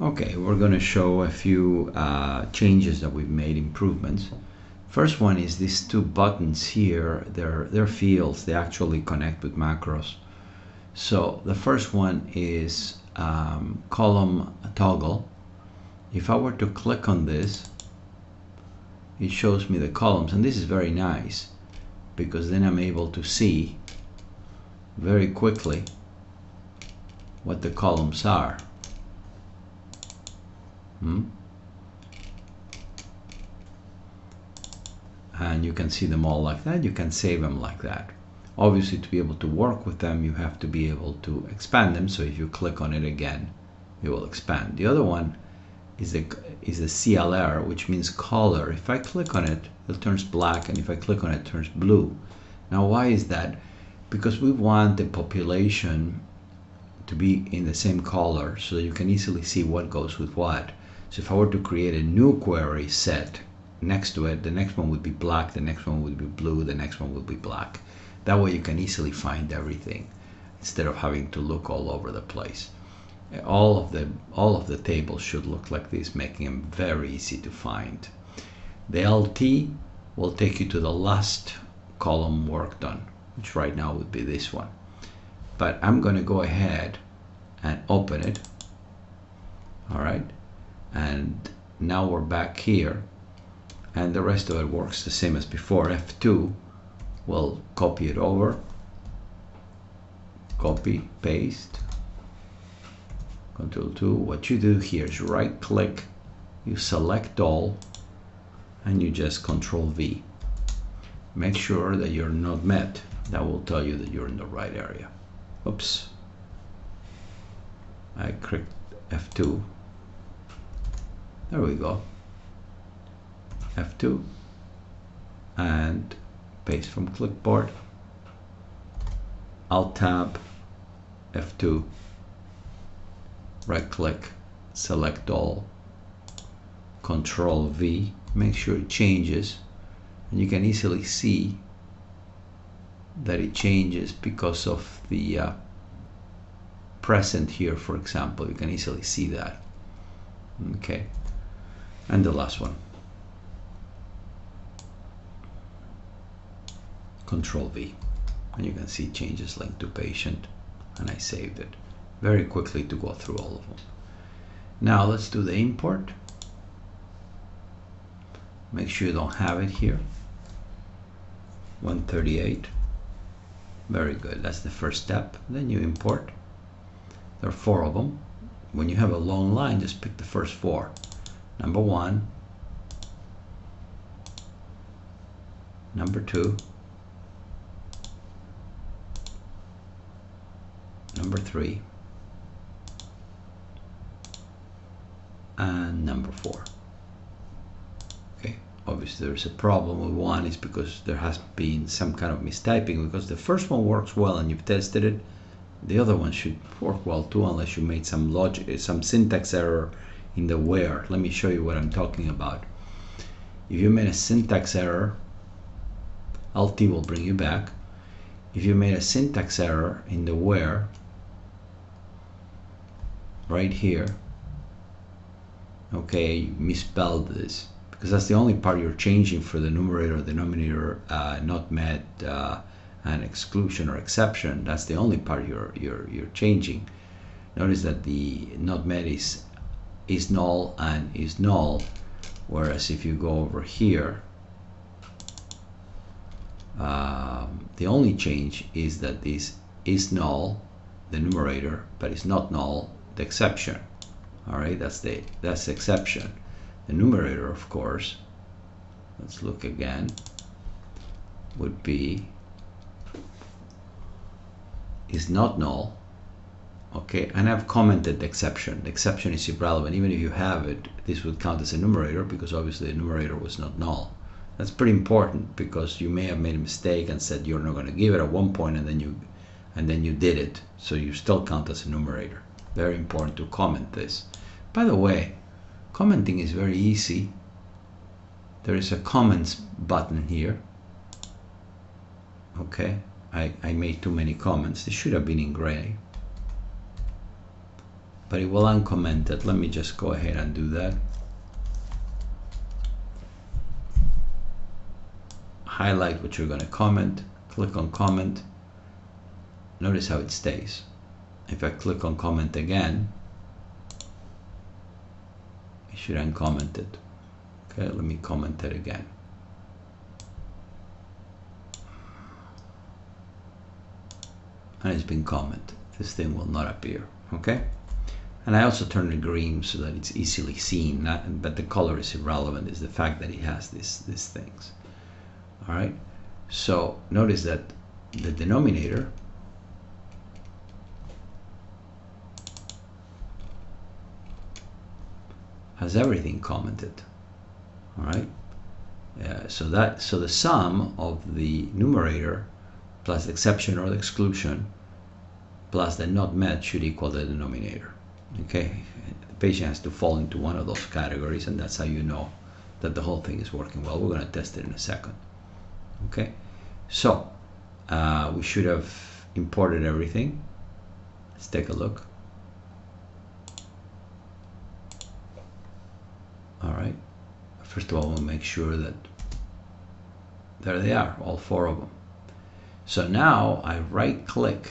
Okay, we're going to show a few changes that we've made, improvements. First one is these two buttons here, they're fields, they actually connect with macros. So the first one is column toggle. If I were to click on this, it shows me the columns, and this is very nice because then I'm able to see very quickly what the columns are. And you can see them all like that. You can save them like that. Obviously, to be able to work with them, you have to be able to expand them. So if you click on it again, it will expand. The other one is a CLR, which means color. If I click on it, it turns black, and if I click on it, it turns blue. Now, why is that? Because we want the population to be in the same color so that you can easily see what goes with what. So if I were to create a new query set next to it, the next one would be black, the next one would be blue, the next one would be black. That way you can easily find everything instead of having to look all over the place. All of the tables should look like this, making them very easy to find. The LT will take you to the last column work done, which right now would be this one. But I'm going to go ahead and open it. All right, and now we're back here, and the rest of it works the same as before. F2 will copy it over, copy, paste, Control 2. What you do here is right click, you select all, and you just Control V. Make sure that you're not met. That will tell you that you're in the right area. Oops, I clicked F2. There we go. F2 and paste from clipboard. Alt Tab, F2, right click, select all, Control V, make sure it changes, and you can easily see that it changes because of the present here, for example. You can easily see that. Okay, and the last one, Control V, and you can see changes linked to patient, and I saved it very quickly to go through all of them. Now let's do the import. Make sure you don't have it here. 138. Very good. That's the first step. Then you import. There are 4 of them. When you have a long line, just pick the first 4. Number 1, number 2, number 3, and number 4. Okay, obviously there's a problem with 1 is because there has been some kind of mistyping, because the first one works well and you've tested it. The other one should work well too, unless you made some logic, some syntax error in the where. Let me show you what I'm talking about. If you made a syntax error, LT will bring you back. If you made a syntax error in the where, right here, okay, you misspelled this, because that's the only part you're changing for the numerator, denominator, not met, and exclusion or exception. That's the only part you're changing. Notice that the not met is null and is null, whereas if you go over here, the only change is that this is null, the numerator, but it's not null, the exception. All right, that's the exception. The numerator, of course, let's look again, would be is not null. Okay, and I've commented the exception. The exception is irrelevant. Even if you have it, this would count as a numerator because obviously the numerator was not null. That's pretty important because you may have made a mistake and said you're not going to give it at one point, and then you did it, so you still count as a numerator. Very important to comment this. By the way, commenting is very easy. There is a comments button here. Okay, I made too many comments. They should have been in gray. but it will uncomment it. Let me just go ahead and do that. Highlight what you're going to comment, click on comment. Notice how it stays. If I click on comment again, it should uncomment it. Okay, let me comment it again. And it's been commented. This thing will not appear. Okay, and I also turn it green so that it's easily seen. But the color is irrelevant. It's the fact that it has these things. All right. So notice that the denominator has everything commented. All right. So the sum of the numerator plus the exception or the exclusion plus the not met should equal the denominator. Okay, the patient has to fall into one of those categories, and that's how you know that the whole thing is working well. We're going to test it in a second. Okay, so we should have imported everything. Let's take a look. All right, first of all, we'll make sure that there they are, all 4 of them. So now I right click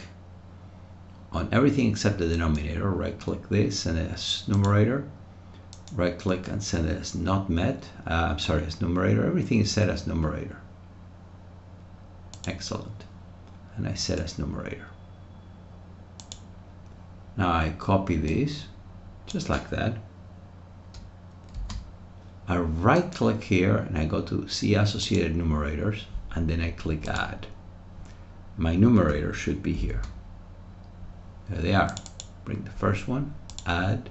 on everything except the denominator. Right click this and as numerator. Right click and set it as not met. As numerator. Everything is set as numerator. Excellent. And I set as numerator. Now I copy this just like that. I right click here and I go to see associated numerators and then I click add. My numerator should be here. There they are. Bring the first one, add.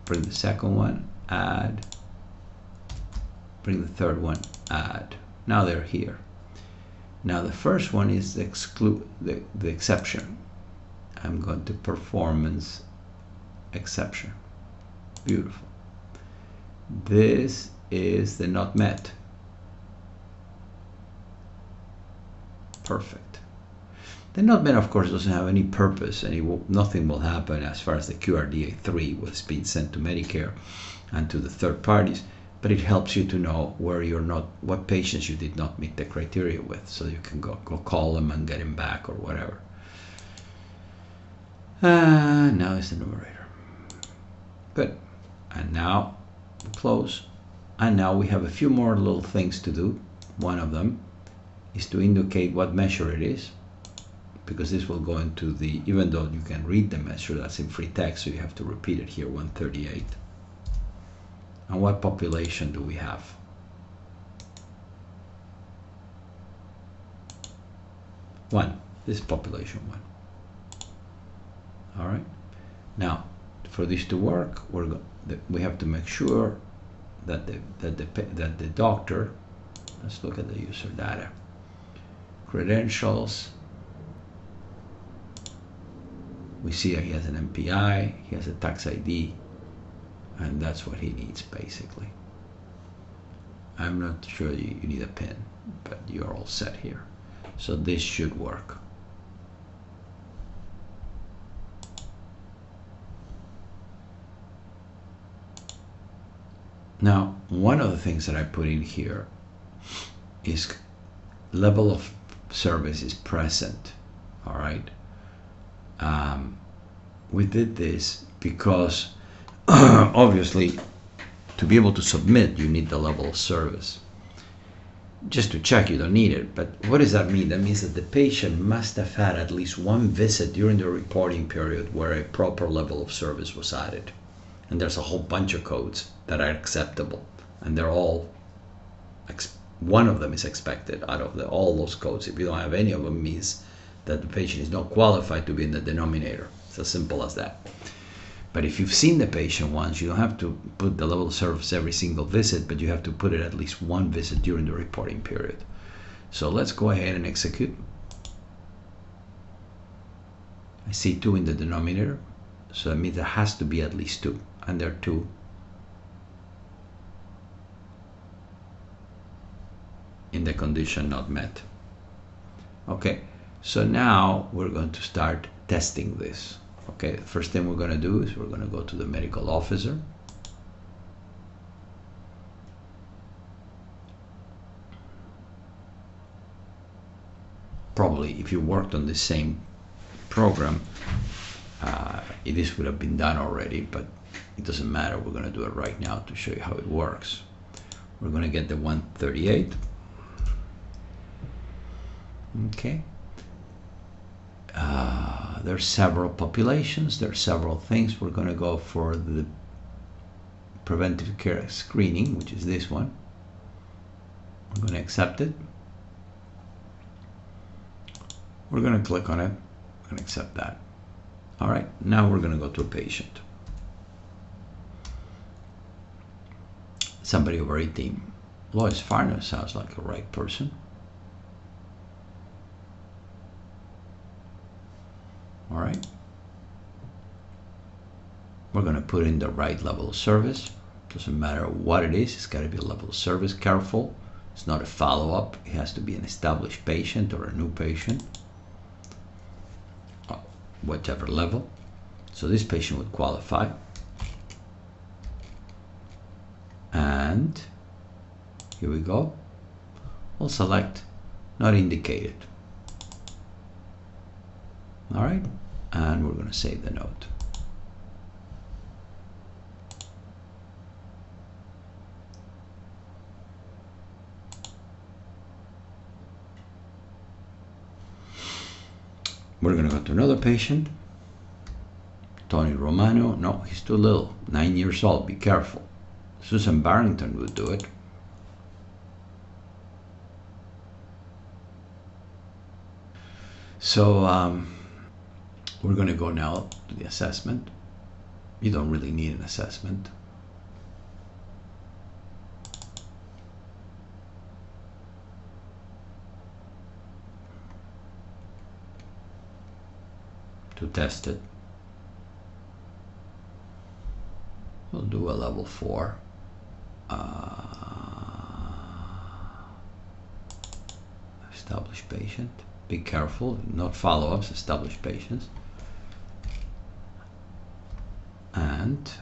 Bring the second one, add. Bring the third one, add. Now they're here. Now the first one is the exception. I'm going to performance exception. Beautiful. This is the not met. Perfect. The not met, of course, doesn't have any purpose, and nothing will happen as far as the QRDA3 was being sent to Medicare and to the third parties, but it helps you to know where you're not, what patients you did not meet the criteria with, so you can go call them and get them back or whatever. Now is the numerator. Good. And now close. And now we have a few more little things to do. One of them is to indicate what measure it is, because this will go into the, even though you can read the measure, that's in free text, so you have to repeat it here, 138. And what population do we have? One. This is population 1. All right. Now, for this to work, we have to make sure that the doctor. Let's look at the user data. Credentials. We see that he has an MPI, he has a tax ID, and that's what he needs basically. I'm not sure you need a PIN, but you're all set here. So this should work. Now, one of the things that I put in here is level of service is present. All right. We did this because obviously to be able to submit you need the level of service. Just to check, you don't need it, but what does that mean? That means that the patient must have had at least one visit during the reporting period where a proper level of service was added. And there's a whole bunch of codes that are acceptable, and they're all, one of them is expected out of all those codes. If you don't have any of them, it means that the patient is not qualified to be in the denominator. It's as simple as that. But if you've seen the patient once, you don't have to put the level of service every single visit, but you have to put it at least one visit during the reporting period. So let's go ahead and execute. I see 2 in the denominator, so that means there has to be at least 2, and there are 2. In the condition not met. Okay, so now we're going to start testing this. Okay, the first thing we're going to do is we're going to go to the medical officer. Probably if you worked on the same program, this would have been done already, but it doesn't matter. We're going to do it right now to show you how it works. We're going to get the 138. Okay. There's several populations. There's several things. We're going to go for the preventive care screening, which is this one. We're going to accept it. We're going to click on it and accept that. All right, now we're going to go to a patient. Somebody over 18. Lois Farner sounds like the right person. All right. We're going to put in the right level of service. Doesn't matter what it is, it's got to be a level of service. Careful, it's not a follow-up. It has to be an established patient or a new patient, whatever level. So this patient would qualify. And here we go. We'll select not indicated. All right, and we're going to save the note. We're going to go to another patient. Tony Romano. No, he's too little. 9 years old. Be careful. Susan Barrington would do it. So we're going to go now to the assessment. You don't really need an assessment. To test it, we'll do a level 4. Established patient. Be careful, not follow-ups, established patients. And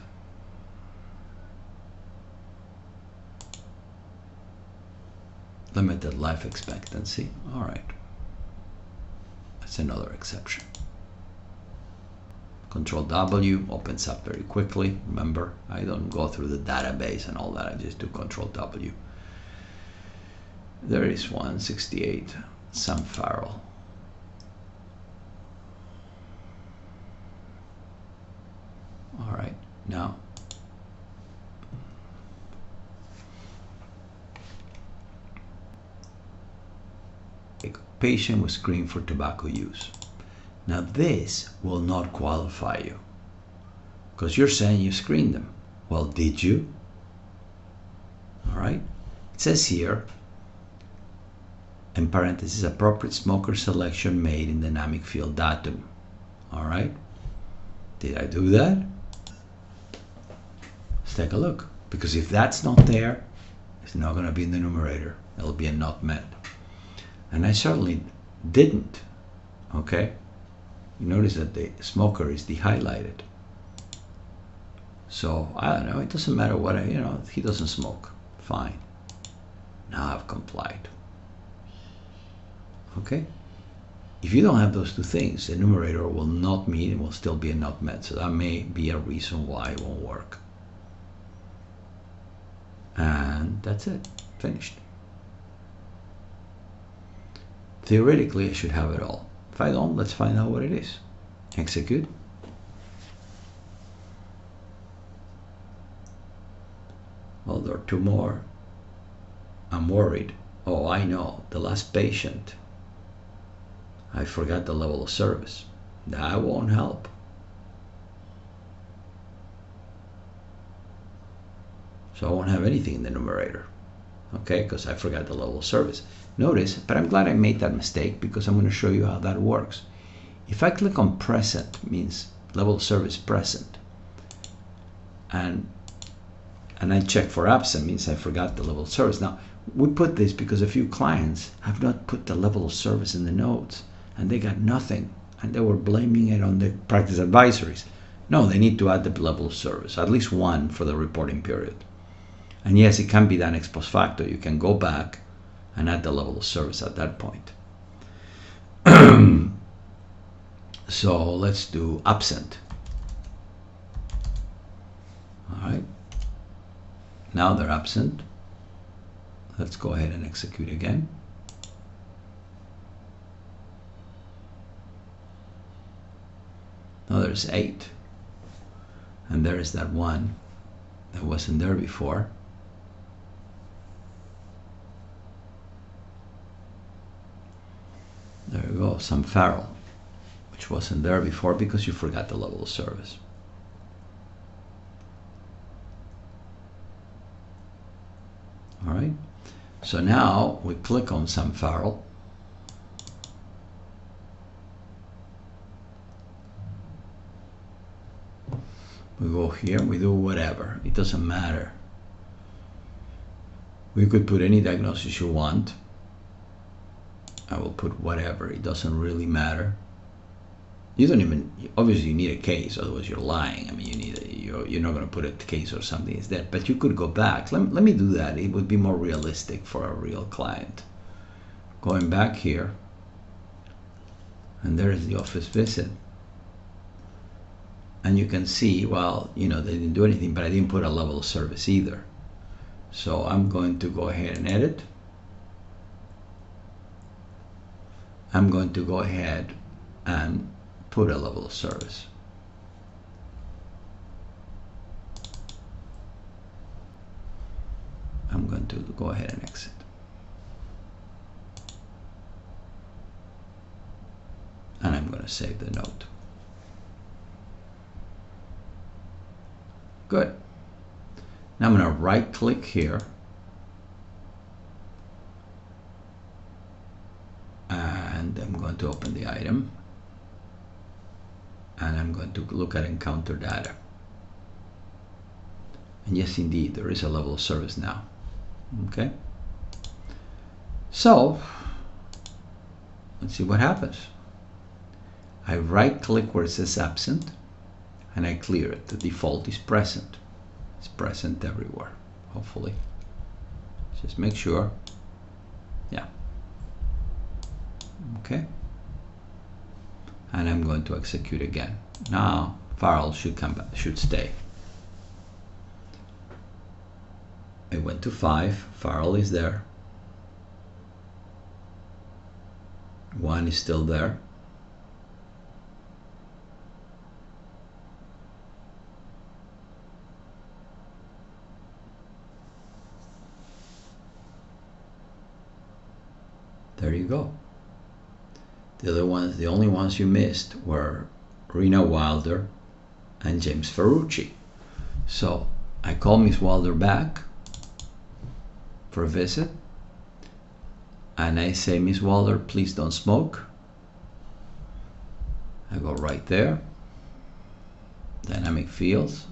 limited life expectancy. All right, that's another exception. Control W opens up very quickly. Remember, I don't go through the database and all that. I just do Control W. There is 168, Sam Farrell. All right, now a patient was screened for tobacco use. Now this will not qualify you because you're saying you screened them. Well, did you? All right. It says here, in parentheses, appropriate smoker selection made in dynamic field datum. All right. Did I do that? Let's take a look. Because if that's not there, it's not going to be in the numerator. It'll be a not met. And I certainly didn't. Okay. You notice that the smoker is dehighlighted. So I don't know, it doesn't matter what he doesn't smoke. Fine. Now I've complied. Okay? If you don't have those two things, the numerator will not meet and will still be a not met. So that may be a reason why it won't work. And that's it. Finished. Theoretically, I should have it all. If I don't, let's find out what it is. Execute. Well, there are 2 more. I'm worried. Oh, I know. The last patient. I forgot the level of service. That won't help. So I won't have anything in the numerator. Okay, because I forgot the level of service. Notice, but I'm glad I made that mistake because I'm going to show you how that works. If I click on present, means level of service present, and I check for absent, means I forgot the level of service. Now, we put this because a few clients have not put the level of service in the notes, and they got nothing And they were blaming it on the practice advisories. No, they need to add the level of service, at least one for the reporting period. And yes, it can be done ex post facto. You can go back and add the level of service at that point. So let's do absent. All right. Now they're absent. Let's go ahead and execute again. Now there's 8. And there is that one that wasn't there before. There you go, some Farrell, which wasn't there before because you forgot the level of service. All right, so now we click on some Farrell. We go here, we do whatever, it doesn't matter. We could put any diagnosis you want. I will put whatever, it doesn't really matter. You don't even, obviously you need a case, otherwise you're lying. I mean, you need you're not going to put a case or something instead, but you could go back. Let me do that. It would be more realistic for a real client. Going back here, and there is the office visit. And you can see, well, you know, they didn't do anything, but I didn't put a level of service either. So I'm going to go ahead and edit. I'm going to go ahead and put a level of service. I'm going to go ahead and exit. And I'm going to save the note. Good. Now I'm going to right click here and I'm going to open the item and I'm going to look at encounter data. And yes, indeed, there is a level of service now. Okay. So let's see what happens. I right click where it says absent and I clear it. The default is present. It's present everywhere, hopefully. Just make sure. Yeah. Okay. And I'm going to execute again. Now Farrell should come back, should stay. I went to 5. Farrell is there. 1 is still there. There you go. The other ones, the only ones you missed were Rena Wilder and James Ferrucci. So I call Miss Wilder back for a visit and I say, Miss Wilder, please don't smoke. I go right there. Dynamic fields.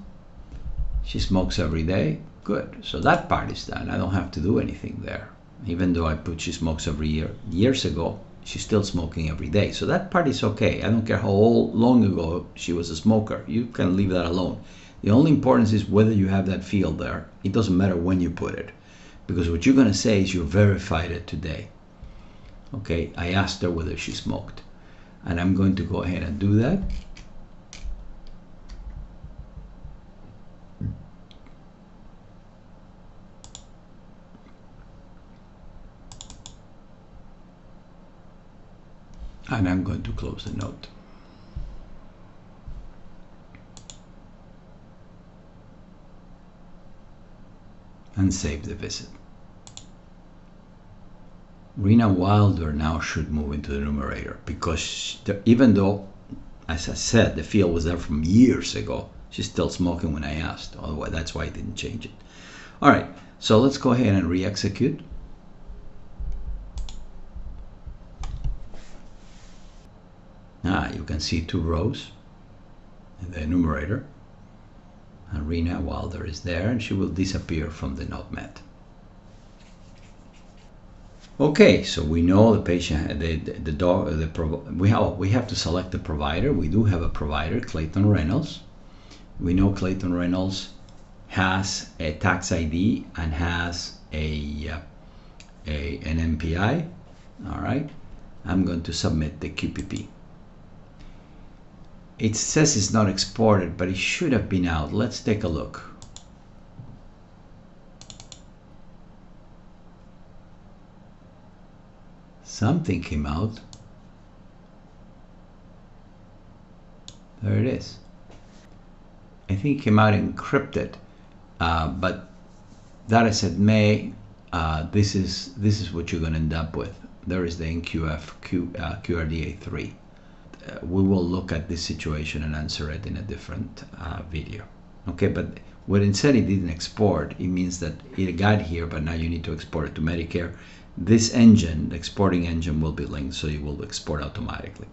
She smokes every day. Good. So that part is done. I don't have to do anything there. Even though I put she smokes every year, years ago, she's still smoking every day. So that part is okay. I don't care how long ago she was a smoker. You can leave that alone. The only importance is whether you have that field there. It doesn't matter when you put it. Because what you're going to say is you verified it today. Okay, I asked her whether she smoked. And I'm going to go ahead and do that. And I'm going to close the note. And save the visit. Rena Wilder now should move into the numerator because even though, as I said, the field was there from years ago, she's still smoking when I asked. Otherwise, that's why I didn't change it. All right, so let's go ahead and re-execute. You can see 2 rows in the numerator. And Rena Wilder is there and she will disappear from the note met. Okay, so we know the patient, the dog, we have to select the provider. We do have a provider, Clayton Reynolds. We know Clayton Reynolds has a tax ID and has an MPI. All right, I'm going to submit the QPP. It says it's not exported, but it should have been out. Let's take a look. Something came out. There it is. I think it came out encrypted, but data set may. This is what you're going to end up with. There is the NQF QRDA3. We will look at this situation and answer it in a different video. Okay, but when it said it didn't export, it means that it got here, but now you need to export it to Medicare. This engine, the exporting engine, will be linked, so it will export automatically.